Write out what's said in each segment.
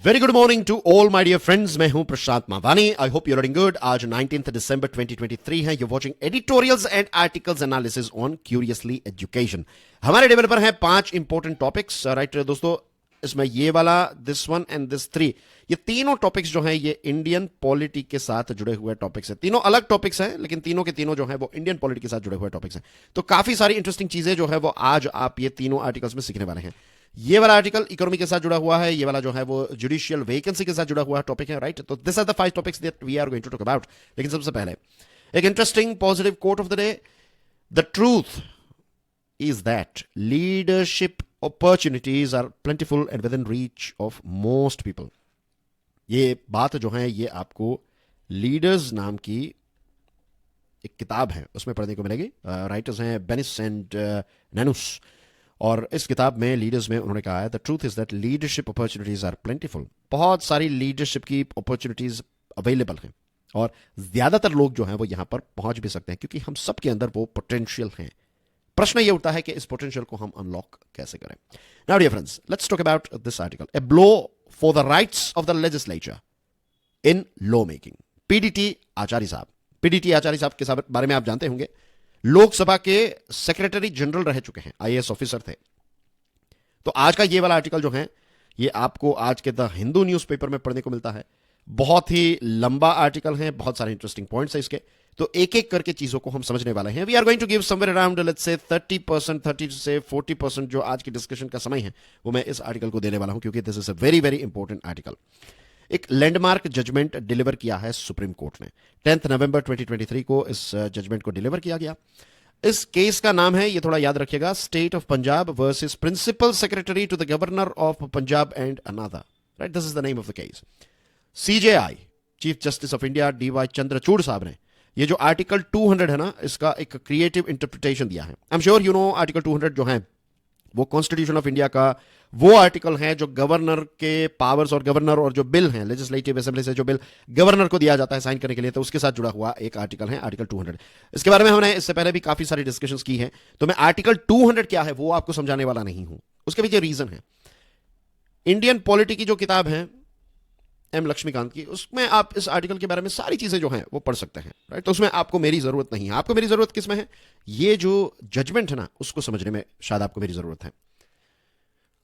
Very good morning to all my dear friends. मैं हूं Prashant Mavani. I hope you are doing good. आज 19 दिसंबर 2023 है। You watching editorials and articles analysis on Curiously Education. हमारे table पर हैं 5 इंपॉर्टेंट टॉपिक्स। राइट दोस्तों, इसमें ये वाला, दिस वन एंड दिस 3, ये तीनों टॉपिक्स जो हैं ये इंडियन पॉलिटी के साथ जुड़े हुए टॉपिक्स हैं। तीनों अलग टॉपिक्स हैं लेकिन तीनों के तीनों जो है वो इंडियन पॉलिटी के साथ जुड़े हुए टॉपिक्स हैं। तो काफी सारी इंटरेस्टिंग चीजें जो है वो आज आप ये तीनों आर्टिकल्स में सीखने वाले हैं। ये वाला आर्टिकल इकोनॉमी के साथ जुड़ा हुआ है, ये वाला जो है वो जुडिशियल वैकेंसी के साथ जुड़ा हुआ टॉपिक है। राइट, तो this are the 5 topics that we are going to talk about. लेकिन सबसे पहले एक interesting positive quote of the day. The truth is that leadership opportunities are plentiful and within reach of most people। ये बात जो है ये आपको लीडर्स नाम की एक किताब है उसमें पढ़ने को मिलेगी। राइटर्स हैं बेनिस एंड नैनुस, और इस किताब में लीडर्स में उन्होंने कहा है the truth is that leadership opportunities are plentiful. बहुत सारी लीडरशिप की अपॉर्चुनिटीज अवेलेबल हैं और ज्यादातर लोग जो हैं वो यहां पर पहुंच भी सकते हैं क्योंकि हम सबके अंदर वो पोटेंशियल हैं। प्रश्न ये उठता है कि इस पोटेंशियल को हम अनलॉक कैसे करें। Now dear friends, let's talk about this article. A blow for the rights of the legislature in law making. PDT Acharya साहब, पीडीटी आचार्य साहब के बारे में आप जानते होंगे, लोकसभा के सेक्रेटरी जनरल रह चुके हैं, आईएएस ऑफिसर थे। तो आज का ये वाला आर्टिकल जो है ये आपको आज के द हिंदू न्यूज़पेपर में पढ़ने को मिलता है। बहुत ही लंबा आर्टिकल है, बहुत सारे इंटरेस्टिंग पॉइंट्स है इसके, तो एक एक करके चीजों को हम समझने वाले हैं। We are going to give somewhere around let's say 30% से 40% जो आज की डिस्कशन का समय है वो मैं इस आर्टिकल को देने वाला हूं क्योंकि this is a very very important article. एक लैंडमार्क जजमेंट डिलीवर किया है सुप्रीम कोर्ट ने। 10 नवंबर 2023 को इस जजमेंट को डिलीवर किया गया। इस केस का नाम है, ये थोड़ा याद रखिएगा, state of Punjab versus principal secretary to the governor of Punjab and another. Right, this is the name of the case. CJI chief justice of India DY Chandrachud साहब ने ये जो आर्टिकल 200 है ना, इसका एक क्रिएटिव इंटरप्रिटेशन दिया है। I am sure you know article 200 जो है वो कॉन्स्टिट्यूशन ऑफ इंडिया का वो आर्टिकल है जो गवर्नर के पावर्स और गवर्नर और जो बिल हैं लेजिस्लेटिव असेंबली से जो बिल गवर्नर को दिया जाता है साइन करने के लिए, तो उसके साथ जुड़ा हुआ एक आर्टिकल है आर्टिकल 200। इसके बारे में हमने इससे पहले भी काफी सारी डिस्कशंस की हैं, तो मैं आर्टिकल 200 क्या है वो आपको समझाने वाला नहीं हूं। उसके पीछे रीजन है, इंडियन पॉलिटी की जो किताब है एम लक्ष्मीकांत की, उसमें आप इस आर्टिकल के बारे में सारी चीजें जो हैं वो पढ़ सकते हैं। राइट, तो उसमें आपको मेरी जरूरत नहीं है। आपको मेरी जरूरत किस में है, ये जो जजमेंट है ना उसको समझने में शायद आपको मेरी जरूरत है।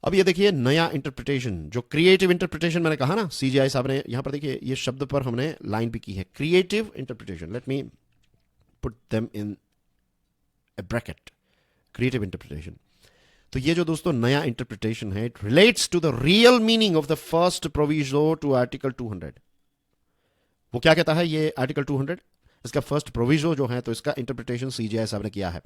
अब ये देखिए नया इंटरप्रिटेशन, जो क्रिएटिव इंटरप्रिटेशन मैंने कहा ना, सीजीआई साहब ने यहां पर देखिए ये शब्द पर हमने लाइन भी की है, creative interpretation. Let me put them in a bracket, creative interpretation. तो ये जो दोस्तों नया इंटरप्रिटेशन है, it relates to the real meaning of the first proviso to article 200। वो क्या कहता है ये आर्टिकल 200, इसका फर्स्ट प्रोविजो जो है, तो इसका इंटरप्रिटेशन सीजीआई साहब ने किया है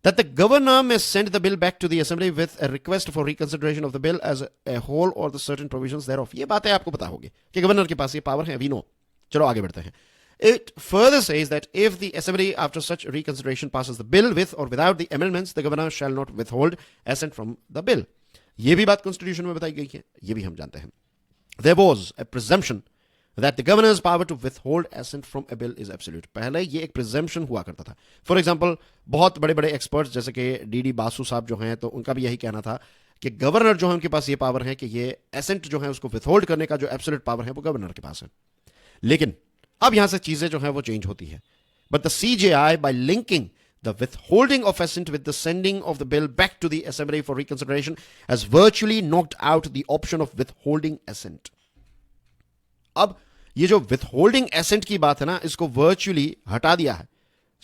that the governor may send the bill back to the assembly with a request for reconsideration of the bill as a whole or the certain provisions thereof। ये बातें आपको पता होगी कि गवर्नर के पास ये पावर है, वी नो। चलो आगे बढ़ते हैं। It further says that if the assembly after such reconsideration passes the bill with or without the amendments, the governor shall not withhold assent from the bill। ये भी बात कॉन्स्टिट्यूशन में बताई गई है, ये भी हम जानते हैं। There was a presumption that the governor's power to withhold assent from a bill is absolute। पहले ये एक presumption हुआ करता था। फॉर एग्जाम्पल बहुत बड़े बड़े एक्सपर्ट्स जैसे कि डीडी बासु साहब जो हैं, तो उनका भी यही कहना था कि गवर्नर जो है उनके पास ये पावर है कि ये एसेंट जो है उसको विथहोल्ड करने का जो एब्सोल्यूट पावर है वो गवर्नर के पास है। लेकिन अब यहां से चीजें जो है वो चेंज होती है। But the CJI bye linking the withholding of assent with the sending of the bill back to the assembly for reconsideration has virtually knocked out the option of withholding assent। अब ये जो विथहोल्डिंग accent की बात है ना, इसको virtually हटा दिया है।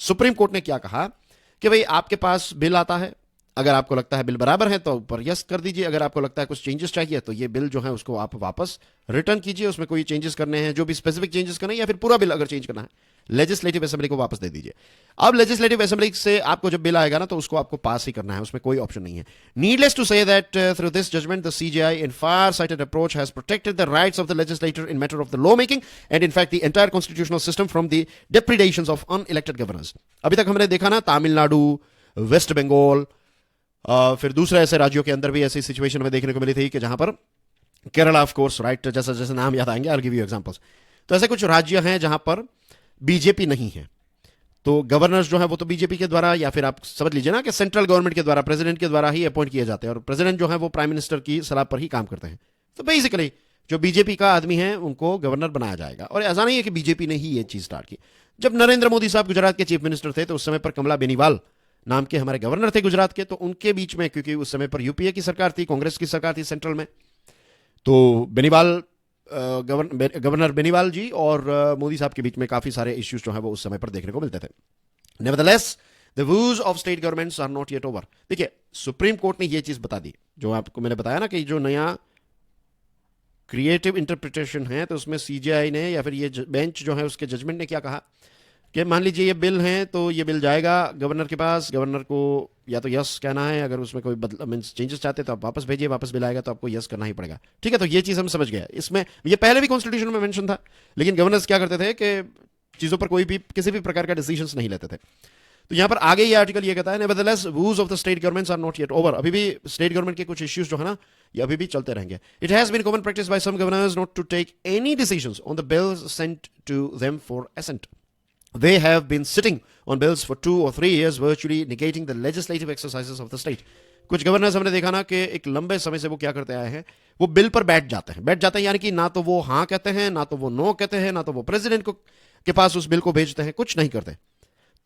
सुप्रीम कोर्ट ने क्या कहा कि भाई आपके पास बिल आता है, अगर आपको लगता है बिल बराबर है तो ऊपर यस कर दीजिए, अगर आपको लगता है कुछ चेंजेस चाहिए तो ये बिल जो है उसको आप वापस रिटर्न कीजिए, उसमें कोई चेंजेस करने हैं जो भी स्पेसिफिक चेंजेस करने हैं या फिर पूरा बिल अगर चेंज करना है लेजिस्लेटिव असेंबली को वापस दे दीजिए। अब लेजिस्लेटिव असेंबली से आपको जब बिल आएगा ना तो उसको आपको पास ही करना है, उसमें कोई ऑप्शन नहीं है। Needless to say that through this judgment the CJI in far sighted approach has protected the rights of the legislator in matter of the law making and in fact the entire constitutional system from the depredations of unelected governors. अभी तक हमने देखा ना Tamil Nadu, waste Bengal, फिर दूसरे ऐसे राज्यों के अंदर भी ऐसी सिचुएशन में देखने को मिली थी कि जहां पर केरला ऑफ कोर्स, राइट, जैसे जैसे नाम याद आएंगे I will give you examples. तो ऐसे कुछ राज्य हैं जहां पर बीजेपी नहीं है, तो गवर्नर्स जो है वो तो बीजेपी के द्वारा या फिर आप समझ लीजिए ना कि सेंट्रल गवर्नमेंट के द्वारा, प्रेसिडेंट के द्वारा ही अपॉइंट किए जाते हैं और प्रेसिडेंट जो है वो प्राइम मिनिस्टर की सलाह पर ही काम करते हैं। तो बेसिकली जो बीजेपी का आदमी है उनको गवर्नर बनाया जाएगा। और ऐसा नहीं है कि बीजेपी ने ही ये चीज स्टार्ट की। जब नरेंद्र मोदी साहब गुजरात के चीफ मिनिस्टर थे तो उस समय पर कमला बेनीवाल नाम के हमारे गवर्नर थे गुजरात के, तो उनके बीच में, क्योंकि उस समय पर यूपीए की सरकार थी, कांग्रेस की सरकार थी सेंट्रल में, तो बेनीवाल गवर्नर बेनीवाल जी और मोदी साहब के बीच में काफी सारे इश्यूज जो है वो उस समय पर देखने को मिलते थे। Nevertheless the views of state governments are not yet over. देखिए, सुप्रीम कोर्ट ने ये चीज बता दी, जो आपको मैंने बताया ना कि जो नया क्रिएटिव इंटरप्रिटेशन है, तो उसमें सीजीआई ने या फिर ये बेंच जो है उसके जजमेंट ने क्या कहा कि मान लीजिए ये बिल है तो ये बिल जाएगा गवर्नर के पास, गवर्नर को या तो यस कहना है, अगर उसमें कोई मींस चेंजेस चाहते तो आप वापस भेजिए, वापस बिल आएगा तो आपको यस करना ही पड़ेगा। ठीक है, तो ये चीज हम समझ गए। इसमें ये पहले भी कॉन्स्टिट्यूशन में मेंशन था, लेकिन गवर्नर्स क्या करते थे कि चीजों पर कोई भी किसी भी प्रकार का डिसीजंस नहीं लेते थे। तो यहां पर आगे ये आर्टिकल ये कहता है, nevertheless views of the state governments are not yet over. अभी भी स्टेट गवर्नमेंट के कुछ इश्यूज जो है ना ये अभी भी चलते रहेंगे। It has been common practice by some governors not to take any decisions on the bills sent to them for assent. They have been sitting on bills for 2 or 3 years, virtually negating the legislative exercises of the state. कुछ governors हमने देखा ना कि एक लंबे समय से वो क्या करते आए हैं, वो बिल पर बैठ जाते हैं यानी कि ना तो वो हाँ कहते हैं, ना तो वो नो कहते हैं, ना तो वो प्रेसिडेंट को के पास उस बिल को भेजते हैं, कुछ नहीं करते।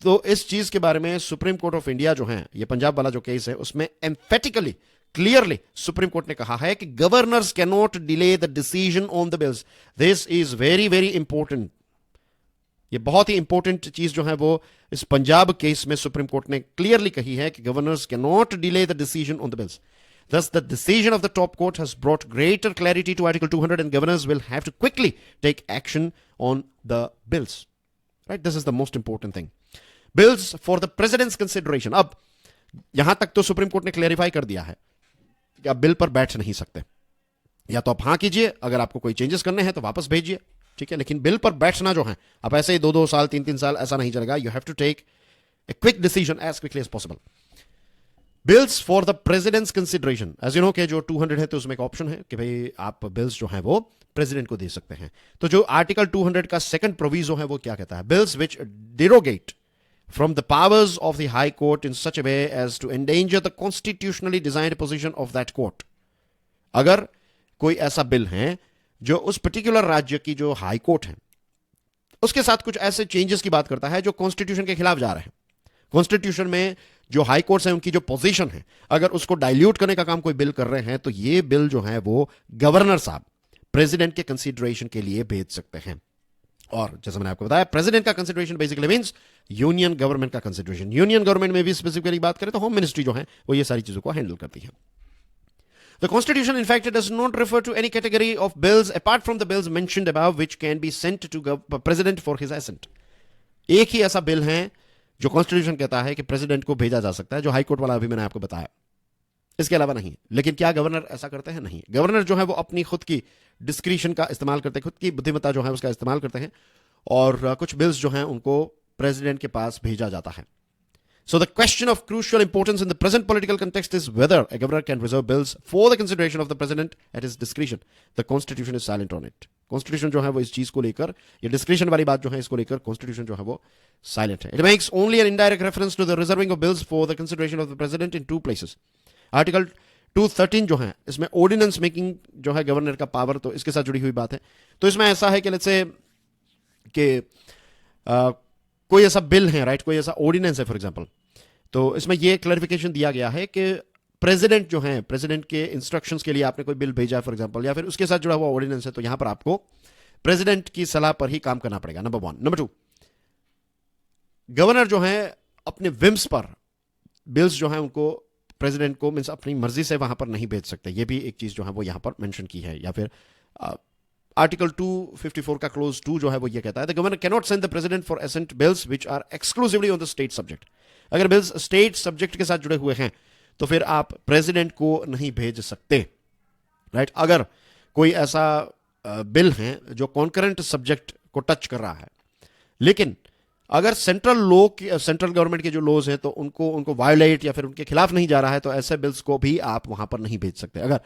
तो इस चीज के बारे में सुप्रीम कोर्ट ऑफ इंडिया जो है, ये पंजाब वाला जो केस है, उसमें एम्फेटिकली क्लियरली सुप्रीम कोर्ट ने कहा है कि governors can not delay the decision on the bills. This is very very important. ये बहुत ही इंपॉर्टेंट चीज जो है वो इस पंजाब केस में सुप्रीम कोर्ट ने क्लियरली कही है कि governors can not delay the decision on the bills. Thus, the decision of the top court has brought greater clarity to Article 200, and governors will have to quickly take action on the bills. Right? This is the most important thing. Bills for the president's consideration. अब यहां तक तो supreme court ने clarify कर दिया है कि आप बिल पर बैठ नहीं सकते, या तो आप हाँ कीजिए, अगर आपको कोई चेंजेस करने हैं तो वापस भेजिए, ठीक है, लेकिन बिल पर बैठना जो है, आप ऐसे ही 2-2 साल 3-3 साल ऐसा नहीं चलेगा। You have to take a quick decision as quickly as possible. Bills for the president's consideration, as you know के जो 200 है तो उसमें एक ऑप्शन है कि भाई आप बिल्स जो है वो प्रेसिडेंट को दे सकते हैं। तो जो आर्टिकल 200 का सेकंड प्रोविजो है वो क्या कहता है, bills which derogate from the powers of the high court in such a way as to endanger the constitutionally designed position of that court। अगर कोई ऐसा बिल है जो उस पर्टिकुलर राज्य की जो हाई कोर्ट है उसके साथ कुछ ऐसे चेंजेस की बात करता है जो कॉन्स्टिट्यूशन के खिलाफ जा रहे हैं, कॉन्स्टिट्यूशन में जो हाई कोर्ट्स हैं उनकी जो पोजीशन है, अगर उसको डाइल्यूट करने का काम कोई बिल कर रहे हैं, तो ये बिल जो है वो गवर्नर साहब प्रेसिडेंट के कंसीडरेशन के लिए भेज सकते हैं। और जैसे मैंने आपको बताया, प्रेसिडेंट का consideration basically means union government का कंसीडरेशन। यूनियन गवर्नमेंट में भी स्पेसिफिकली बात करें तो होम मिनिस्ट्री जो है वो ये सारी चीजों को हैंडल करती है। The Constitution, in fact, does not refer to any category of bills apart from the bills mentioned above, which can be sent to President for his assent. एक ही ऐसा बिल है जो कॉन्स्टिट्यूशन कहता है कि प्रेसिडेंट को भेजा जा सकता है, जो हाईकोर्ट वाला अभी मैंने आपको बताया, इसके अलावा नहीं। लेकिन क्या गवर्नर ऐसा करते हैं? नहीं। गवर्नर जो है वो अपनी खुद की डिस्क्रिशन का इस्तेमाल करते हैं, खुद की बुद्धिमत्ता जो है उसका इस्तेमाल करते हैं, और कुछ बिल्स जो हैं उनको प्रेसिडेंट के पास भेजा जाता है। So the question of crucial importance in the present political context is whether a governor can reserve bills for the consideration of the president at his discretion. The constitution is silent on it. Constitution जो है वो इस चीज को लेकर, ये discretion वाली बात जो है इसको लेकर कॉन्स्टिट्यूशन जो है वो साइलेंट है। It makes only an indirect reference to the reserving of bills for the consideration of the president in 2 places. Article 213 जो है इसमें ऑर्डिनेंस मेकिंग जो है गवर्नर का पावर, तो इसके साथ जुड़ी हुई बात है। तो इसमें ऐसा है कि लेट्स से कि कोई ऐसा बिल है, राइट, कोई ऐसा ऑर्डिनेंस है फॉर एग्जांपल, तो इसमें यह क्लैरिफिकेशन दिया गया है कि प्रेसिडेंट जो है, प्रेसिडेंट के इंस्ट्रक्शंस के लिए आपने कोई बिल भेजा है फॉर एग्जांपल, या फिर उसके साथ जुड़ा हुआ ऑर्डिनेंस है, तो यहां पर आपको प्रेसिडेंट की सलाह पर ही काम करना पड़ेगा, नंबर 1। नंबर 2, गवर्नर जो है अपने विम्स पर बिल्स जो है उनको प्रेसिडेंट को मींस अपनी मर्जी से वहां पर नहीं भेज सकते। यह भी एक चीज जो है वो यहां पर मेंशन की है। या फिर आर्टिकल 254 का क्लोज 2 जो है वो ये कहता है, the governor can not send the president for assent bills which are exclusively on the state subject. अगर बिल्स स्टेट सब्जेक्ट के साथ जुड़े हुए हैं तो फिर आप प्रेसिडेंट को नहीं भेज सकते, राइट। अगर कोई ऐसा बिल है जो कॉन्करेंट सब्जेक्ट को टच कर रहा है, लेकिन अगर सेंट्रल गवर्नमेंट के जो लॉज हैं तो उनको वायोलेट या फिर उनके खिलाफ नहीं जा रहा है, तो ऐसे बिल्स को भी आप वहां पर नहीं भेज सकते। अगर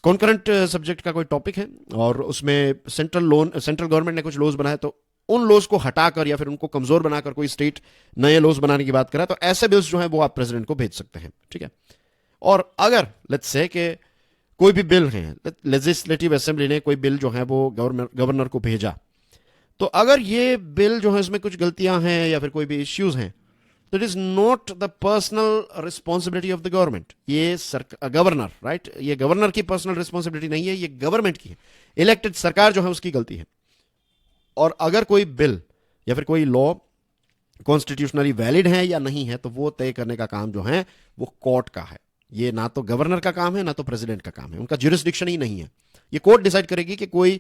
कॉन्करेंट सब्जेक्ट का कोई टॉपिक है और उसमें सेंट्रल गवर्नमेंट ने कुछ लॉज बनाए, तो उन लॉज को हटाकर या फिर उनको कमजोर बनाकर कोई स्टेट नए लॉज बनाने की बात करे, तो ऐसे बिल्स जो है वो आप प्रेसिडेंट को भेज सकते हैं, ठीक है। और अगर लेट्स से कि कोई भी बिल है, लेजिस्लेटिव असेंबली ने कोई बिल जो है वो गवर्नर को भेजा, तो अगर ये बिल जो है इसमें कुछ गलतियां हैं या फिर कोई भी इश्यूज हैं, तो it is not the personal responsibility of the government. ये गवर्नर, राइट, ये गवर्नर की पर्सनल रिस्पॉन्सिबिलिटी नहीं है, ये गवर्नमेंट की है। इलेक्टेड सरकार जो है उसकी गलती है। और अगर कोई बिल या फिर कोई लॉ कॉन्स्टिट्यूशनली वैलिड है या नहीं है, तो वो तय करने का काम जो है वो कोर्ट का है। ये ना तो गवर्नर का काम है ना तो प्रेसिडेंट का काम है, उनका ज्यूरिसडिक्शन ही नहीं है। ये कोर्ट डिसाइड करेगी कि कोई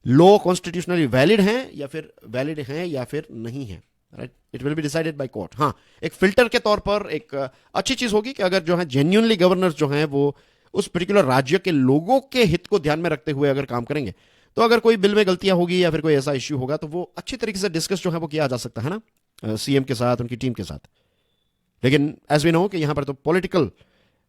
लॉ कॉन्स्टिट्यूशनली वैलिड है या फिर नहीं है, right. It will be decided by court. हाँ, एक फिल्टर के तौर पर एक अच्छी चीज होगी कि अगर जो है जेन्युइनली गवर्नर्स जो हैं वो उस पर्टिकुलर राज्य के लोगों के हित को ध्यान में रखते हुए अगर काम करेंगे, तो अगर कोई बिल में गलतियां होगी या फिर कोई ऐसा इश्यू होगा, तो वो अच्छी तरीके से डिस्कस जो है वो किया जा सकता है ना, सीएम के साथ, उनकी टीम के साथ। लेकिन एज वी नो कि यहां पर तो पॉलिटिकल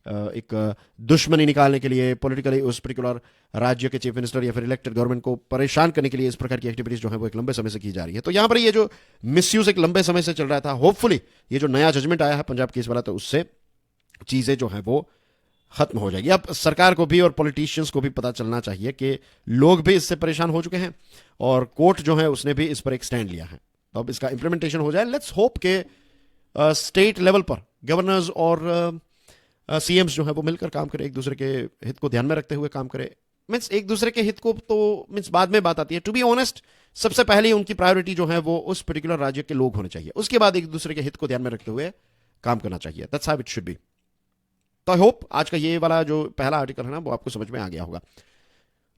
एक दुश्मनी निकालने के लिए, पॉलिटिकली उस पर्टिकुलर राज्य के चीफ मिनिस्टर या फिर इलेक्टेड गवर्नमेंट को परेशान करने के लिए इस प्रकार की एक्टिविटीज जो है वो एक लंबे समय से की जा रही है। तो यहां पर ये जो मिसयूज एक लंबे समय से चल रहा था, होपफुली ये जो नया जजमेंट आया है पंजाब केस वाला, तो उससे चीजें जो है वो खत्म हो जाएगी। अब सरकार को भी और पॉलिटिशियंस को भी पता चलना चाहिए कि लोग भी इससे परेशान हो चुके हैं और कोर्ट जो है उसने भी इस पर एक स्टैंड लिया है। तो अब इसका इंप्लीमेंटेशन हो जाए। लेट्स होप के स्टेट लेवल पर गवर्नर्स और सीएम्स जो है वो मिलकर काम करें, एक दूसरे के हित को ध्यान में रखते हुए काम करें। मीन्स एक दूसरे के हित को तो मीन्स बाद में बात आती है। टू बी ऑनेस्ट, सबसे पहले उनकी प्रायोरिटी जो है वो उस पर्टिकुलर राज्य के लोग होने चाहिए, उसके बाद एक दूसरे के हित को ध्यान में रखते हुए काम करना चाहिए। That's how it should be. तो आई होप आज का ये वाला जो पहला आर्टिकल है ना वो आपको समझ में आ गया होगा।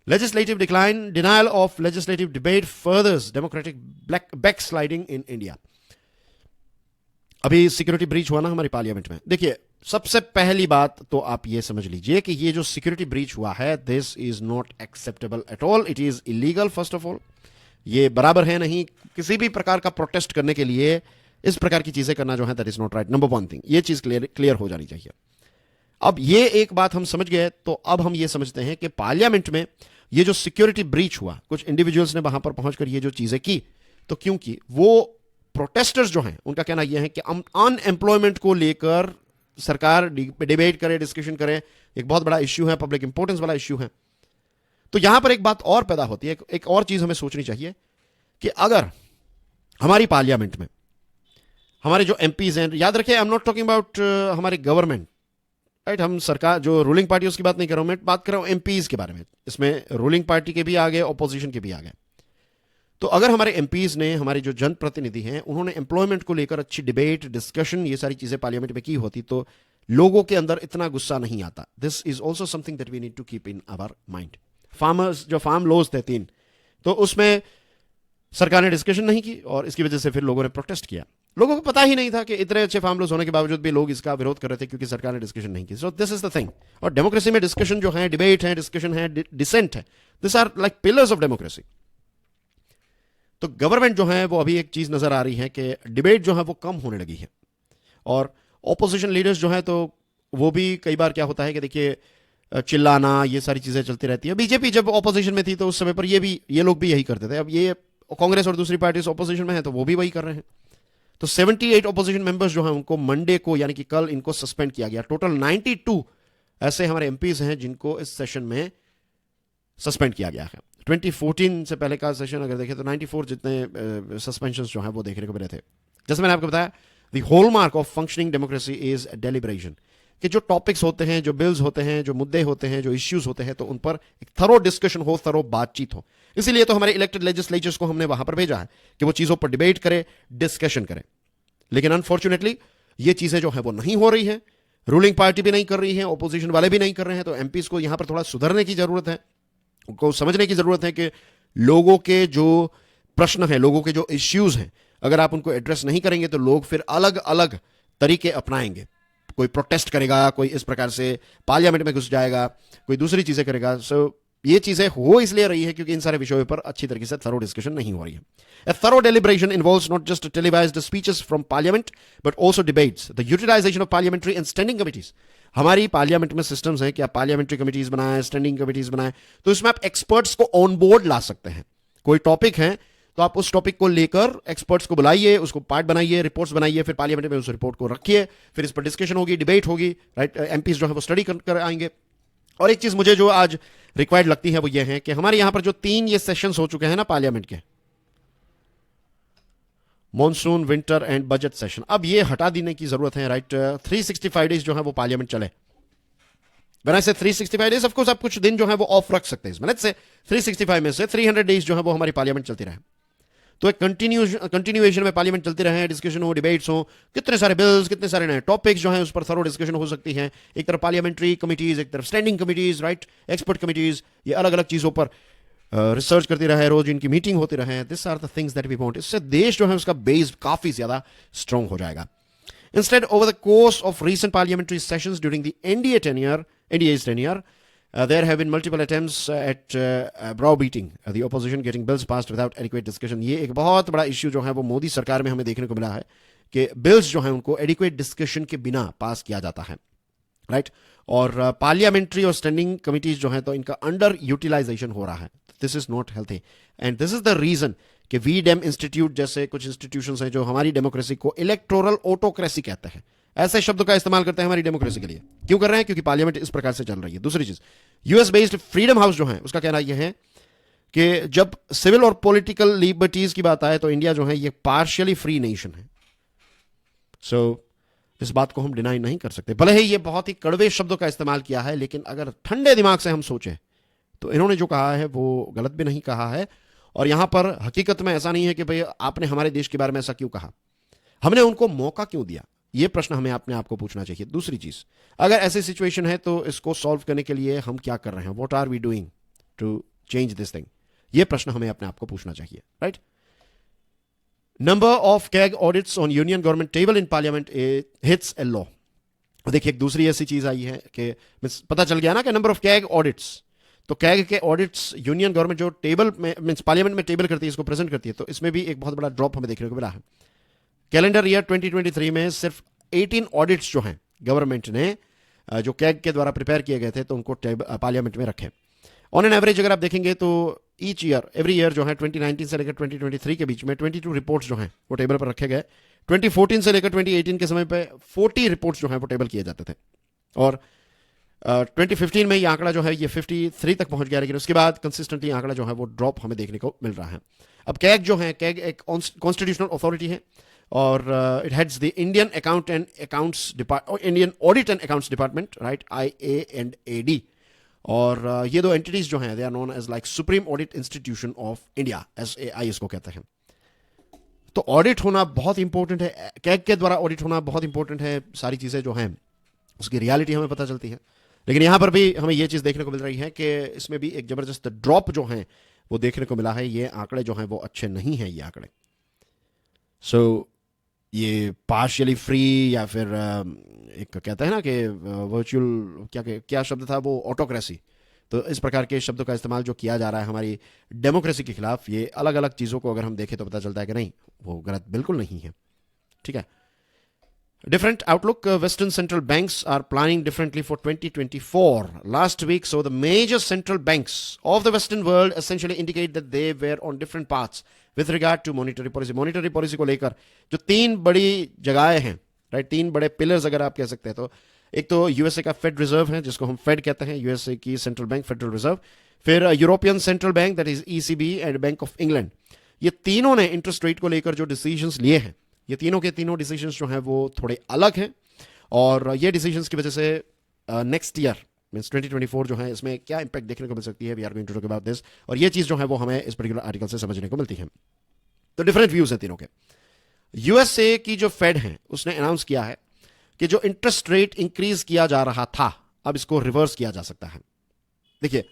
Legislative decline, denial of legislative debate furthers democratic backsliding in India. अभी सिक्योरिटी ब्रीच हुआ ना हमारी पार्लियामेंट में। देखिए, सबसे पहली बात तो आप ये समझ लीजिए कि ये जो सिक्योरिटी ब्रीच हुआ है, this is not acceptable at all. It is illegal. First of all, ये बराबर है नहीं। किसी भी प्रकार का प्रोटेस्ट करने के लिए इस प्रकार की चीजें करना जो है that is not right. Number one thing, ये चीज क्लियर हो जानी चाहिए। अब ये एक बात हम समझ गए, तो अब हम ये समझते हैं कि पार्लियामेंट में ये जो सिक्योरिटी ब्रीच हुआ, कुछ इंडिविजुअल्स ने वहां पर पहुंचकर ये जो चीजें की, तो क्योंकि वो प्रोटेस्टर्स जो हैं उनका कहना यह है कि अनएम्प्लॉयमेंट को लेकर सरकार डिबेट करे, डिस्कशन करे, एक बहुत बड़ा इश्यू है, पब्लिक इंपॉर्टेंस वाला इश्यू है। तो यहां पर एक बात और पैदा होती है, एक और चीज हमें सोचनी चाहिए कि अगर हमारी पार्लियामेंट में हमारे जो एमपीज हैं, याद रखिए I am not talking about हमारी गवर्नमेंट, राइट, हम सरकार जो रूलिंग पार्टी उसकी बात नहीं कर रहा हूं, मैं बात कर रहा हूं एमपीज के बारे में। इसमें रूलिंग पार्टी के भी आ गए, ऑपोजिशन के भी आ गए। तो अगर हमारे एमपीज ने, हमारे जो जनप्रतिनिधि हैं, उन्होंने एम्प्लॉयमेंट को लेकर अच्छी डिबेट, डिस्कशन, ये सारी चीजें पार्लियामेंट में की होती, तो लोगों के अंदर इतना गुस्सा नहीं आता। This is also something that we need to keep in our mind. Farmers, जो फार्म लॉज थे 3, तो उसमें सरकार ने डिस्कशन नहीं की और इसकी वजह से फिर लोगों ने प्रोटेस्ट किया। लोगों को पता ही नहीं था कि इतने अच्छे फार्म लॉज होने के बावजूद भी लोग इसका विरोध कर रहे थे क्योंकि सरकार ने डिस्कशन नहीं की। So this is the thing. और डेमोक्रेसी में डिस्कशन जो है, डिबेट है, डिस्कशन है, डिसेंट है, this are like pillars of democracy. तो गवर्नमेंट जो है वो अभी एक चीज नजर आ रही है कि डिबेट जो है वो कम होने लगी है और ऑपोजिशन लीडर्स जो है, तो वो भी कई बार क्या होता है कि देखिए चिल्लाना, ये सारी चीजें चलती रहती है। बीजेपी जब ऑपोजिशन में थी तो उस समय पर ये लोग भी यही करते थे। अब ये कांग्रेस और दूसरी पार्टी ऑपोजिशन में है तो वो भी वही कर रहे हैं। तो 78 ऑपोजिशन मेंबर्स जो हैं उनको मंडे को, यानी कि कल, इनको सस्पेंड किया गया। टोटल 92 ऐसे हमारे एमपीज हैं जिनको इस सेशन में सस्पेंड किया गया है। 2014 से पहले का सेशन अगर देखें तो 94 जितने सस्पेंशन जो हैं वो देखने को मिले थे। जैसे मैंने आपको बताया, the hallmark of functioning democracy is deliberation, कि जो टॉपिक्स होते हैं, जो बिल्स होते हैं, जो मुद्दे होते हैं, जो इश्यूज होते हैं, तो उन पर एक थरो डिस्कशन हो, थरो बातचीत हो। इसीलिए तो हमारे इलेक्टेड लेजिस्लेचर्स को हमने वहां पर भेजा है कि वो चीजों पर डिबेट करे, डिस्कशन करे। लेकिन अनफॉर्चुनेटली ये चीजें जो है वो नहीं हो रही है। रूलिंग पार्टी भी नहीं कर रही है, ऑपोजिशन वाले भी नहीं कर रहे हैं। तो एमपीज को यहां पर थोड़ा सुधरने की जरूरत है, उनको समझने की जरूरत है कि लोगों के जो प्रश्न हैं, लोगों के जो इश्यूज हैं, अगर आप उनको एड्रेस नहीं करेंगे तो लोग फिर अलग अलग तरीके अपनाएंगे। कोई प्रोटेस्ट करेगा, कोई इस प्रकार से पार्लियामेंट में घुस जाएगा, कोई दूसरी चीजें करेगा। सो ये चीजें हो इसलिए रही है क्योंकि इन सारे विषयों पर अच्छी तरीके से थरो डिस्कशन नहीं हो रही है। A thorough deliberation involves not just televised speeches from parliament but also debates, the utilization of parliamentary and standing committees. हमारी पार्लियामेंट में सिस्टम्स हैं कि आप पार्लियामेंट्री कमिटीज बनाएं, स्टैंडिंग कमिटीज बनाएं, तो इसमें आप एक्सपर्ट्स को ऑन बोर्ड ला सकते हैं। कोई टॉपिक है तो आप उस टॉपिक को लेकर एक्सपर्ट्स को बुलाइए, उसको पार्ट बनाइए, रिपोर्ट्स बनाइए, फिर पार्लियामेंट में उस रिपोर्ट को रखिए, फिर इस पर डिस्कशन होगी, डिबेट होगी, राइट। एमपीज जो है वो स्टडी कर आएंगे, और एक चीज मुझे जो आज रिक्वायर्ड लगती है वो ये है कि हमारे यहां पर जो 3 ये सेशंस हो चुके हैं ना पार्लियामेंट के, monsoon, winter and budget session, अब ये हटा देने की जरूरत है, राइट। 365 डेज जो है वो पार्लियामेंट चले। When I say 365 days, of course आप कुछ दिन जो है वो ऑफ रख सकते हैं इसमें, लेट्स से 365 में से 300 डेज जो है वो हमारी पार्लियामेंट चलती रहे, तो एक कंटिन्यूएशन में पार्लियामेंट चलती रहे, डिस्कशन हो, डिबेट्स हो, कितने सारे बिल्स, कितने सारे नए टॉपिक्स जो हैं उस पर थरो डिस्कशन हो सकती है। एक तरफ पार्लियामेंट्री कमिटीज, एक तरफ standing committees, right, expert committees, ये अलग अलग चीजों पर रिसर्च करती रहे, रोज इनकी मीटिंग होती रहे। This are the things that we want. इससे देश जो है उसका बेस काफी ज्यादा स्ट्रांग हो जाएगा। Instead, over the course of recent parliamentary sessions during the NDA's tenure, there have been multiple attempts at browbeating the opposition, getting bills passed without adequate discussion. ये एक बहुत बड़ा इश्यू जो है वो मोदी सरकार में हमें देखने को मिला है कि बिल्स जो है उनको एडिक्वेट डिस्कशन के बिना पास किया जाता है, राइट। और पार्लियामेंट्री और स्टैंडिंग कमिटीज जो है तो इनका अंडर यूटिलाइजेशन हो रहा है। This is not healthy and this is the reason कि वीडेम इंस्टीट्यूट जैसे कुछ इंस्टीट्यूशंस हैं जो हमारी डेमोक्रेसी को इलेक्टोरल ऑटोक्रेसी कहते हैं, ऐसे शब्द का इस्तेमाल करते हैं हमारी डेमोक्रेसी के लिए। क्यों कर रहे हैं? क्योंकि पार्लियामेंट इस प्रकार से चल रही है। दूसरी चीज, यूएस बेस्ड फ्रीडम हाउस जो है उसका कहना यह है कि जब सिविल और पॉलिटिकल लिबर्टीज की बात आए तो इंडिया जो है ये पार्शियली फ्री नेशन है। सो इस बात को हम डिनाई नहीं कर सकते, भले ही ये बहुत ही कड़वे शब्दों का इस्तेमाल किया है, लेकिन अगर ठंडे दिमाग से हम सोचें तो इन्होंने जो कहा है वो गलत भी नहीं कहा है। और यहां पर हकीकत में ऐसा नहीं है कि भाई आपने हमारे देश के बारे में ऐसा क्यों कहा, हमने उनको मौका क्यों दिया, यह प्रश्न हमें अपने आप को पूछना चाहिए। दूसरी चीज, अगर ऐसी सिचुएशन है तो इसको सॉल्व करने के लिए हम क्या कर रहे हैं, what are we doing to change this thing, यह प्रश्न हमें अपने आप को पूछना चाहिए, right. Number of CAG audits on union government table in parliament hits a law. देखिए एक दूसरी ऐसी चीज आई है कि पता चल गया ना कि नंबर ऑफ कैग ऑडिट्स, तो कैग के ऑडिट्स यूनियन गवर्नमेंट जो टेबल में मींस पार्लियामेंट में टेबल करती है, इसको प्रेजेंट करती है, तो इसमें भी एक बहुत बड़ा ड्रॉप हमें देखने को मिला है। कैलेंडर ईयर 2023 में सिर्फ 18 ऑडिट्स जो हैं गवर्नमेंट ने जो कैग के द्वारा प्रिपेयर किए गए थे तो उनको पार्लियामेंट में रखे। ऑन एन एवरेज अगर आप देखेंगे तो ईच ईयर एवरी ईयर जो है 2019 से लेकर 2023 के बीच में 22 रिपोर्ट्स जो हैं वो टेबल पर रखे गए। 2014 से लेकर 2018 के समय पे 40 रिपोर्ट्स जो हैं वो टेबल किए जाते थे, और 2015 में ये आंकड़ा जो है ये 53 तक पहुंच गया, लेकिन उसके बाद कंसिस्टेंटली आंकड़ा जो है वो ड्रॉप हमें देखने को मिल रहा है। अब कैग जो है, कैग एक कॉन्स्टिट्यूशनल अथॉरिटी है और it heads the Indian Indian audit and accounts department, right, IANAD। और ये दो एंटिटीज जो हैं they are known as like supreme audit institution of India, SAI इसको कहते हैं। तो ऑडिट होना बहुत इंपॉर्टेंट है, कैग के द्वारा ऑडिट होना बहुत इंपॉर्टेंट है। सारी चीजें जो हैं उसकी रियलिटी हमें पता चलती है, लेकिन यहां पर भी हमें यह चीज देखने को मिल रही है कि इसमें भी एक जबरदस्त ड्रॉप जो है वो देखने को मिला है। ये आंकड़े जो हैं वो अच्छे नहीं हैं, ये आंकड़े। सो ये पार्शियली फ्री या फिर एक कहते हैं ना कि वर्चुअल क्या शब्द था वो, ऑटोक्रेसी, तो इस प्रकार के शब्दों का इस्तेमाल जो किया जा रहा है हमारी डेमोक्रेसी के खिलाफ, ये अलग अलग चीज़ों को अगर हम देखें तो पता चलता है कि नहीं, वो गलत बिल्कुल नहीं है, ठीक है। Different outlook. Western central banks are planning differently for 2024. Last week, so the major central banks of the Western world essentially indicate that they were on different paths with regard to monetary policy. Monetary policy को लेकर जो 3 बड़ी जगहें हैं, right, 3 बड़े pillars अगर आप कह सकते हैं, तो एक तो यूएसए का फेड रिजर्व है जिसको हम फेड कहते हैं, यूएसए की सेंट्रल बैंक फेडरल रिजर्व, फिर European central bank that is ECB and bank of England. ये तीनों ने इंटरेस्ट रेट को लेकर जो डिसीजंस लिए हैं, ये तीनों के तीनों डिसीजंस जो हैं वो थोड़े अलग हैं, और ये डिसीजंस की वजह से नेक्स्ट ईयर मींस 2024 जो है इसमें क्या इंपैक्ट देखने को मिल सकती है, we are going to talk about this. और ये चीज जो है वो हमें इस पर्टिकुलर आर्टिकल से समझने को मिलती है। तो डिफरेंट व्यूज हैं तीनों के। यूएसए की जो फेड है उसने अनाउंस किया है कि जो इंटरेस्ट रेट इंक्रीज किया जा रहा था अब इसको रिवर्स किया जा सकता है। देखिए,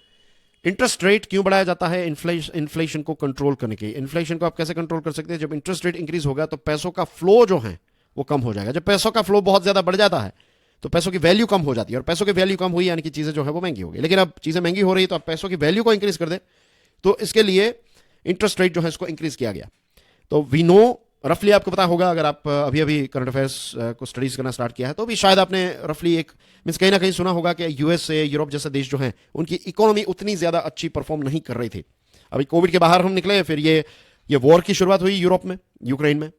इंटरेस्ट रेट क्यों बढ़ाया जाता है? इन्फ्लेशन को कंट्रोल करने के। इन्फ्लेशन को आप कैसे कंट्रोल कर सकते हैं? जब इंटरेस्ट रेट इंक्रीज होगा तो पैसों का फ्लो जो है वो कम हो जाएगा। जब पैसों का फ्लो बहुत ज्यादा बढ़ जाता है तो पैसों की वैल्यू कम हो जाती है, और पैसों की वैल्यू कम हुई यानी कि चीजें जो है वो महंगी हो गई। लेकिन अब चीजें महंगी हो रही है तो आप पैसों की वैल्यू को इंक्रीज कर दे, तो इसके लिए इंटरेस्ट रेट जो है इसको इंक्रीज किया गया। तो वी नो, रफली आपको पता होगा, अगर आप अभी अभी करंट अफेयर्स को स्टडीज करना स्टार्ट किया है तो भी शायद आपने रफली एक मींस कहीं ना कहीं सुना होगा कि यूएसए, यूरोप जैसे देश जो हैं उनकी इकोनॉमी उतनी ज्यादा अच्छी परफॉर्म नहीं कर रही थी। अभी कोविड के बाहर हम निकले, फिर ये वॉर की शुरुआत हुई यूरोप में, यूक्रेन में,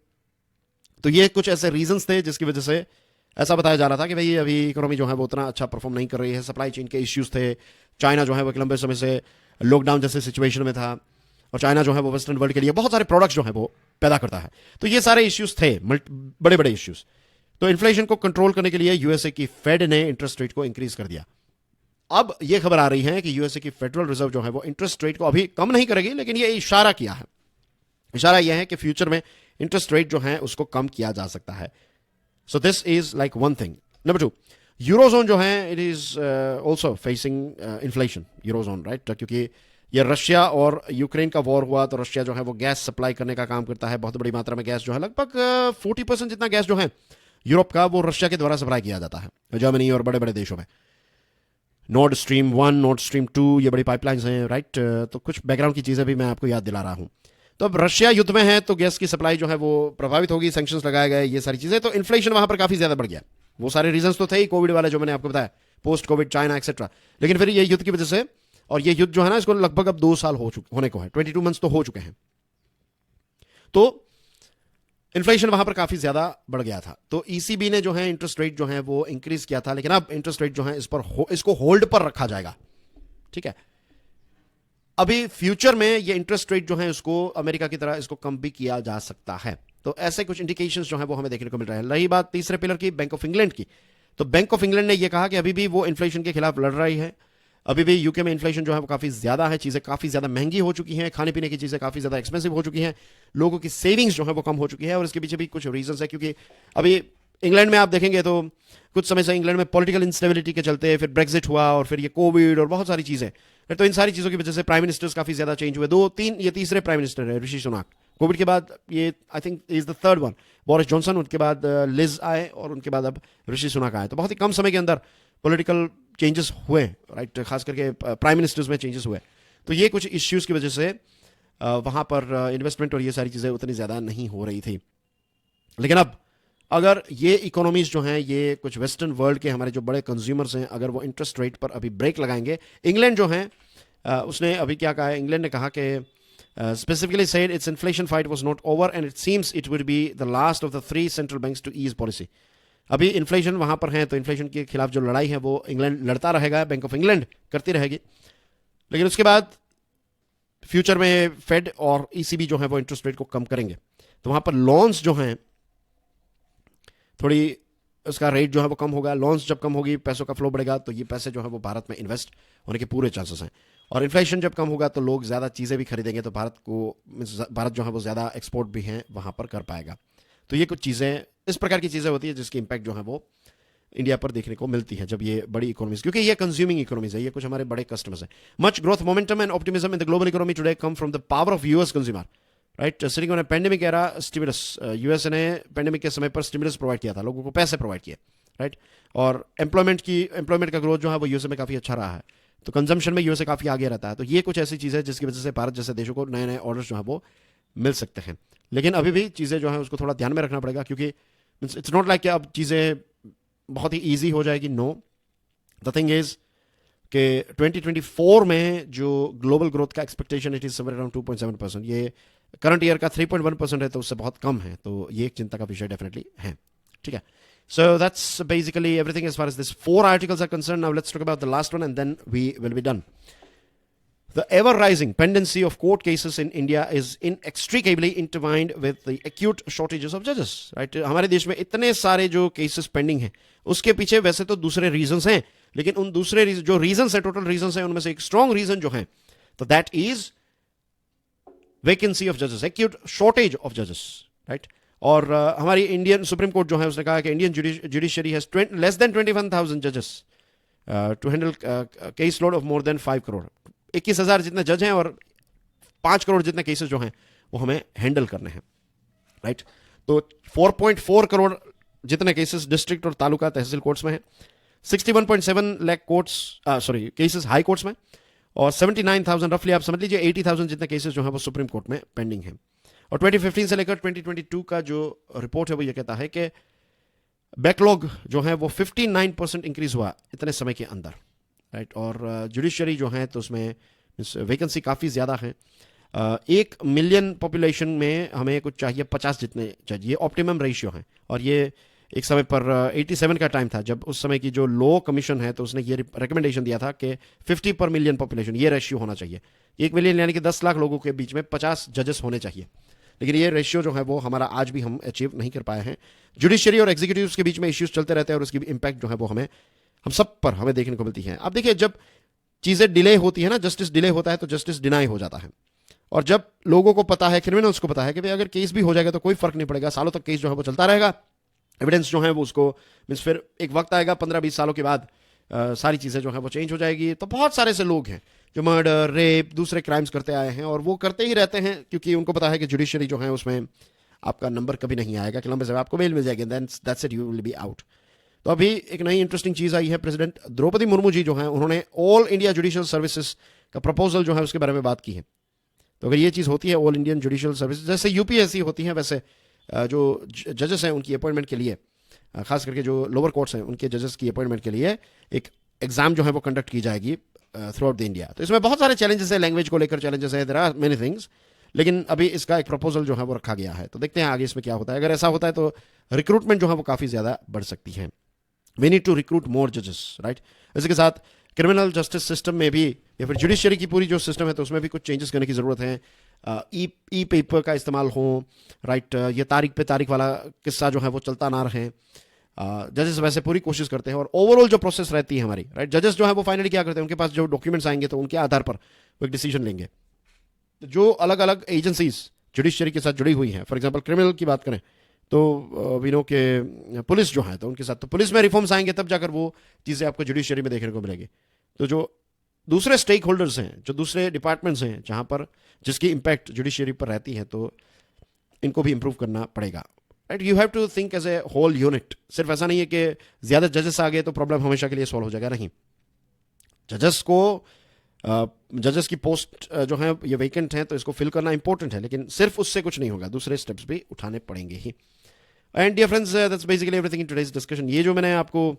तो ये कुछ ऐसे रीजंस थे जिसकी वजह से ऐसा बताया जा रहा था कि भाई अभी इकोनॉमी जो है वो उतना अच्छा परफॉर्म नहीं कर रही है, सप्लाई चेन के इश्यूज थे, चाइना जो है वो एक लंबे समय से लॉकडाउन जैसे सिचुएशन में था, और चाइना जो है वो वेस्टर्न वर्ल्ड के लिए बहुत सारे प्रोडक्ट्स जो है वो पैदा करता है। तो ये सारे इश्यूज थे, बड़े बड़े इश्यूज। तो इन्फ्लेशन को कंट्रोल करने के लिए यूएसए की फेड ने इंटरेस्ट रेट को इंक्रीज कर दिया। अब यह खबर आ रही है कि यूएसए की फेडरल रिजर्व जो है वो इंटरेस्ट रेट को अभी कम नहीं करेगी, लेकिन ये इशारा किया है। इशारा यह है कि फ्यूचर में इंटरेस्ट रेट जो है उसको कम किया जा सकता है। सो this is like one thing. Number two, eurozone जो है it is also facing inflation, eurozone, right, क्योंकि ये रशिया और यूक्रेन का वॉर हुआ तो रशिया जो है वो गैस सप्लाई करने का काम करता है, बहुत बड़ी मात्रा में गैस जो है, लगभग 40% जितना गैस जो है यूरोप का वो रशिया के द्वारा सप्लाई किया जाता है, जर्मनी और बड़े बड़े देशों में। नॉर्ड स्ट्रीम 1, नॉर्ड स्ट्रीम 2, ये बड़ी पाइपलाइंस हैं, राइट। तो कुछ बैकग्राउंड की चीज़ें भी मैं आपको याद दिला रहा हूँ। तो अब रशिया युद्ध में है तो गैस की सप्लाई जो है वो प्रभावित होगी, सैंक्शंस लगाए गए, ये सारी चीज़ें, तो इन्फ्लेशन वहाँ पर काफ़ी ज़्यादा बढ़ गया। वो सारे रीजंस तो थे ही कोविड वाले जो मैंने आपको बताया, पोस्ट कोविड चाइना एक्सेट्रा, लेकिन फिर ये युद्ध की वजह से, और ये युद्ध जो है ना इसको लगभग अब 2 साल होने को है, 22 मंथ्स तो हो चुके हैं। तो इन्फ्लेशन वहां पर काफी ज्यादा बढ़ गया था। तो ईसीबी ने जो है इंटरेस्ट रेट जो है वो इंक्रीज किया था, लेकिन अब इंटरेस्ट रेट जो है इसको होल्ड पर रखा जाएगा, ठीक है। अभी फ्यूचर में ये इंटरेस्ट रेट जो है उसको अमेरिका की तरह इसको कम भी किया जा सकता है। तो ऐसे कुछ इंडिकेशंस जो है वो हमें देखने को मिल रहे हैं। रही बात तीसरे पिलर की, बैंक ऑफ इंग्लैंड की, तो बैंक ऑफ इंग्लैंड ने यह कहा कि अभी भी वो इन्फ्लेशन के खिलाफ लड़ रही है। अभी भी यूके में इन्फ्लेशन जो है वो काफी ज्यादा है, चीजें काफी ज्यादा महंगी हो चुकी हैं, खाने पीने की चीजें काफी ज्यादा एक्सपेंसिव हो चुकी हैं, लोगों की सेविंग्स जो है वो कम हो चुकी है, और इसके पीछे भी कुछ रीजंस है। क्योंकि अभी इंग्लैंड में आप देखेंगे तो कुछ समय से इंग्लैंड में पॉलिटिकल इंस्टेबिलिटी के चलते फिर ब्रेक्जिट हुआ और फिर ये कोविड और बहुत सारी चीजें, तो इन सारी चीजों की वजह से प्राइम मिनिस्टर्स काफी ज्यादा चेंज हुए। 2-3 ये तीसरे प्राइम मिनिस्टर है ऋषि सुनाक, कोविड के बाद ये I think is the third one. Boris Johnson, उनके बाद लिज आए, और उनके बाद अब ऋषि सुनाक आए। तो बहुत ही कम समय के अंदर पॉलिटिकल चेंजेस हुए, राइट, खास करके प्राइम मिनिस्टर्स में चेंजेस हुए। तो ये कुछ इश्यूज की वजह से वहां पर इन्वेस्टमेंट और ये सारी चीजें उतनी ज्यादा नहीं हो रही थी। लेकिन अब अगर ये इकोनॉमीज जो हैं, ये कुछ वेस्टर्न वर्ल्ड के हमारे जो बड़े कंज्यूमर्स हैं, अगर वो इंटरेस्ट रेट पर अभी ब्रेक लगाएंगे, इंग्लैंड जो है उसने अभी क्या कहा है, इंग्लैंड ने कहा कि specifically said its inflation fight was not over and it seems it would be the last of the 3 central banks to ease policy. अभी इन्फ्लेशन वहां पर है तो इन्फ्लेशन के खिलाफ जो लड़ाई है वो इंग्लैंड लड़ता रहेगा, बैंक ऑफ इंग्लैंड करती रहेगी, लेकिन उसके बाद फ्यूचर में फेड और ईसीबी जो है वो इंटरेस्ट रेट को कम करेंगे। तो वहां पर लोन्स जो हैं थोड़ी उसका रेट जो है वो कम होगा। लोन्स जब कम होगी, पैसों का फ्लो बढ़ेगा, तो ये पैसे जो है वो भारत में इन्वेस्ट होने के पूरे चांसेस हैं। और इन्फ्लेशन जब कम होगा तो लोग ज़्यादा चीज़ें भी खरीदेंगे, तो भारत जो है वो ज़्यादा एक्सपोर्ट भी है वहाँ पर कर पाएगा। तो ये कुछ चीज़ें, इस प्रकार की चीज़ें होती है जिसकी इंपैक्ट जो है वो इंडिया पर देखने को मिलती है जब ये बड़ी इकोनॉमीज, क्योंकि ये कंज्यूमिंग इकोनॉमीज है, ये कुछ हमारे बड़े कस्टमर्स हैं। Much growth momentum and optimism in the global economy today come from the power of US consumer, right. Sitting on a pandemic era stimulus, US ने पेंडेमिक के समय पर स्टिमुलस प्रोवाइड किया था, लोगों को पैसे प्रोवाइड किए, राइट। और एम्प्लॉयमेंट का ग्रोथ जो है वो यूएसए में काफ़ी अच्छा रहा है, तो कंजम्पशन में यूएसए काफ़ी आगे रहता है। तो ये कुछ ऐसी चीज़ है जिसकी वजह से भारत जैसे देशों को नए नए ऑर्डर्स जो है वो मिल सकते हैं। लेकिन अभी भी चीज़ें जो है उसको थोड़ा ध्यान में रखना पड़ेगा, क्योंकि इट्स नॉट लाइक कि अब चीज़ें बहुत ही ईजी हो जाएगी। नो, द थिंग इज कि 2024 में जो ग्लोबल ग्रोथ का expectation it is somewhere around 2.7%, ये करंट ईयर का 3.1% है, तो उससे बहुत कम है। तो ये एक चिंता का विषय डेफिनेटली है, ठीक है। So that's basically everything as far as these 4 articles are concerned. Now let's talk about the last one and then we will be done. The ever-rising pendency of court cases in India is inextricably intertwined with the acute shortages of judges. Right? हमारे देश में इतने सारे जो cases pending हैं, उसके पीछे वैसे तो दूसरे reasons हैं, लेकिन उन दूसरे जो reasons हैं, total reasons हैं, उनमें से एक strong reason जो है, तो that is vacancy of judges, acute shortage of judges, right? और हमारी इंडियन सुप्रीम कोर्ट जो है उसने कहा कि Indian judiciary has less than 21,000 जजेस to handle case load of more than 5 crore. 21,000 जितने जज हैं और 5 करोड़ जितने केसेस जो हैं वो हमें हैंडल करने हैं, राइट। तो 4.4 करोड़ जितने केसेस डिस्ट्रिक्ट और तालुका तहसील कोर्ट्स में हैं, 61.7 लाख केसेस हाई कोर्ट्स में, और 79,000 रफली आप समझ लीजिए 80,000 जितने केसेस जो हैं वो सुप्रीम कोर्ट में पेंडिंग हैं। और 2015 से लेकर 2022 का जो रिपोर्ट है वो ये कहता है कि बैकलॉग जो है वो 59% इंक्रीज हुआ इतने समय के अंदर, राइट। और जुडिशरी जो है तो उसमें वैकेंसी काफ़ी ज़्यादा है। 1 मिलियन पॉपुलेशन में हमें कुछ चाहिए 50 जितने जज, ये ऑप्टिमम रेशियो है। और ये एक समय पर 87 का टाइम था जब उस समय की जो लॉ कमीशन है तो उसने ये रिकमेंडेशन दिया था कि 50 पर मिलियन पॉपुलेशन ये रेशियो होना चाहिए। 1 मिलियन यानी कि 10 लाख लोगों के बीच में 50 जजेस होने चाहिए। लेकिन ये रेशियो जो है वो हमारा आज भी हम अचीव नहीं कर पाए हैं। जुडिशरी और एग्जीक्यूटिव के बीच में इश्यूज चलते रहते हैं और उसकी इम्पैक्ट जो है वो हम सब पर हमें देखने को मिलती है। अब देखिए, जब चीज़ें डिले होती है ना, जस्टिस डिले होता है तो जस्टिस डिनाई हो जाता है। और जब लोगों को पता है, क्रिमिनल्स को पता है कि भाई अगर केस भी हो जाएगा तो कोई फर्क नहीं पड़ेगा, सालों तक केस जो है वो चलता रहेगा, एविडेंस जो है वो उसको मीन्स फिर एक वक्त आएगा 15-20 सालों के बाद सारी चीज़ें जो है वो चेंज हो जाएगी। तो बहुत सारे ऐसे लोग हैं जो मर्डर, रेप, दूसरे क्राइम्स करते आए हैं और वो करते ही रहते हैं क्योंकि उनको पता है कि जुडिशरी जो है उसमें आपका नंबर कभी नहीं आएगा कि लंबे समय आपको बेल मिल जाएगी, that's it, you will be out. तो अभी एक नई इंटरेस्टिंग चीज़ आई है। प्रेसिडेंट द्रौपदी मुर्मू जी जो हैं उन्होंने ऑल इंडिया जुडिशियल सर्विसेज का प्रपोजल जो है उसके बारे में बात की है। तो अगर ये चीज़ होती है, ऑल इंडियन जुडिशियल सर्विसेज जैसे यूपीएससी होती हैं वैसे जो जजेस हैं उनकी अपॉइंटमेंट के लिए, खास करके जो लोअर कोर्ट्स हैं उनके जजेस की अपॉइंटमेंट के लिए एक एग्जाम जो है वो कंडक्ट की जाएगी थ्रू आउट द इंडिया। तो इसमें बहुत सारे चैलेंजेस हैं, लैंग्वेज को लेकर चैलेंजेस है, देयर आर मेनी थिंग्स, लेकिन अभी इसका एक प्रपोजल जो है वो रखा गया है। तो देखते हैं आगे इसमें क्या होता है। अगर ऐसा होता है तो रिक्रूटमेंट जो है वो काफ़ी ज़्यादा बढ़ सकती है। वी नीड टू रिक्रूट मोर जजेस, राइट। इसी के साथ क्रिमिनल जस्टिस सिस्टम में भी या फिर जुडिशरी की पूरी जो सिस्टम है तो उसमें भी कुछ चेंजेस करने की ज़रूरत है। ई पेपर का इस्तेमाल हो, राइट, ये तारीख पे तारीख वाला किस्सा जो है वो चलता ना रहे। जजेस वैसे पूरी कोशिश करते हैं और ओवरऑल जो प्रोसेस रहती है हमारी, राइट, जजेस जो है वो फाइनली क्या करते हैं, उनके पास जो डॉक्यूमेंट्स आएंगे तो उनके आधार पर वो एक डिसीजन लेंगे। तो जो अलग अलग एजेंसीज जुडिशरी के साथ जुड़ी हुई हैं, फॉर एग्जांपल क्रिमिनल की बात करें तो वी नो के पुलिस जो है तो उनके साथ तो पुलिस में रिफॉर्म्स आएंगे तब जाकर वो चीज़ें आपको जुडिशरी में देखने को मिलेगी। तो जो दूसरे स्टेक होल्डर्स हैं, जो दूसरे डिपार्टमेंट्स हैं जहाँ पर जिसकी इम्पैक्ट जुडिशरी पर रहती है, तो इनको भी इंप्रूव करना पड़ेगा, right. You have to think as a whole unit. सिर्फ ऐसा नहीं है कि ज़्यादा जजेस आ गए तो प्रॉब्लम हमेशा के लिए सॉल्व हो जाएगा, नहीं। जजेस की पोस्ट जो है ये वेकेंट है तो इसको फिल करना इंपॉर्टेंट है, लेकिन सिर्फ उससे कुछ नहीं होगा, दूसरे स्टेप्स भी उठाने पड़ेंगे ही। And dear friends, that's basically everything in today's discussion. ये जो मैंने आपको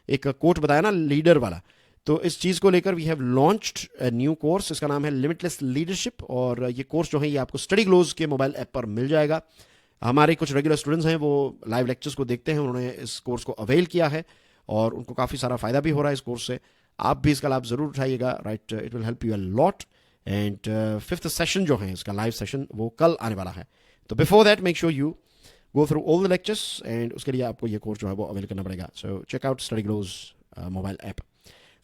एक कोट बताया ना लीडर वाला, तो इस चीज़ को लेकर we have launched a new course, इसका नाम है लिमिटलेस लीडरशिप। और ये कोर्स जो है ये आपको स्टडी ग्लोज के मोबाइल ऐप पर मिल जाएगा। हमारे कुछ रेगुलर स्टूडेंट्स हैं वो लाइव लेक्चर्स को देखते हैं, उन्होंने इस कोर्स को अवेल किया है और उनको काफ़ी सारा फ़ायदा भी हो रहा है इस कोर्स से। आप भी इसका लाभ ज़रूर उठाइएगा, right, it will help you a lot. And 5th session जो है इसका लाइव सेशन वो कल आने वाला है। तो before that make sure you go through all the lectures and उसके लिए आपको ये कोर्स जो है वो अवेल करना पड़ेगा। So check out study glows mobile app.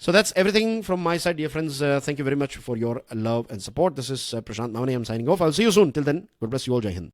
So that's everything from my side, dear friends. Thank you very much for your love and support. This is Prashant Mavani. I'm signing off. I'll see you soon. Till then, God bless you all. Jai Hind.